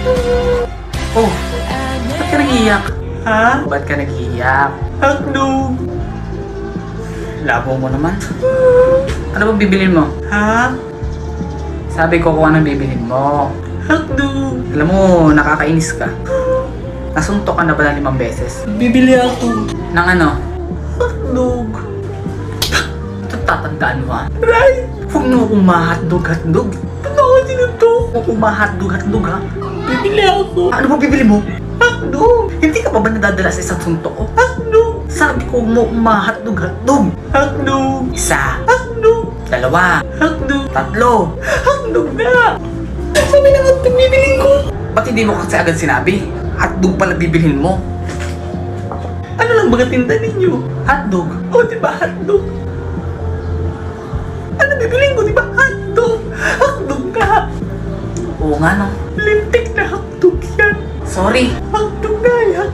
Oh, ba't ka nag-iiyak? Ha? Ba't ka nag-iiyak? Hotdog! Labo mo naman. Ano bang bibilin mo? Ha? Sabi ko kung anong bibilin mo. Hotdog! Alam mo, nakakainis ka. Nasuntok ka na ba ng 5 beses? Bibili ako. Ng ano? Hotdog. Ito tatandaan mo ha? Right! Huwag mo akong ma-hotdog. Ba't ako sinuntok? Huwag akong ma-hotdog ha? Bibili ako. Ano ba bibili mo? Hotdog! Hindi ka pa ba nadadala sa isang suntok ko? Hotdog! Sabi ko mo ma-hotdog. Hotdog! Isa. Hotdog! 2. Hotdog! 3. Hotdog na! Sabi na hotdog bibilin ko. Ba't hindi mo kasi agad sinabi? Hotdog pala bibilhin mo. Ano lang baga tinda ninyo? Hotdog? O diba hotdog? Ano bibilin ko diba hotdog? Hotdog ka! Oo nga no. Lintik na hotdog yan. Sorry. Hotdog na yan.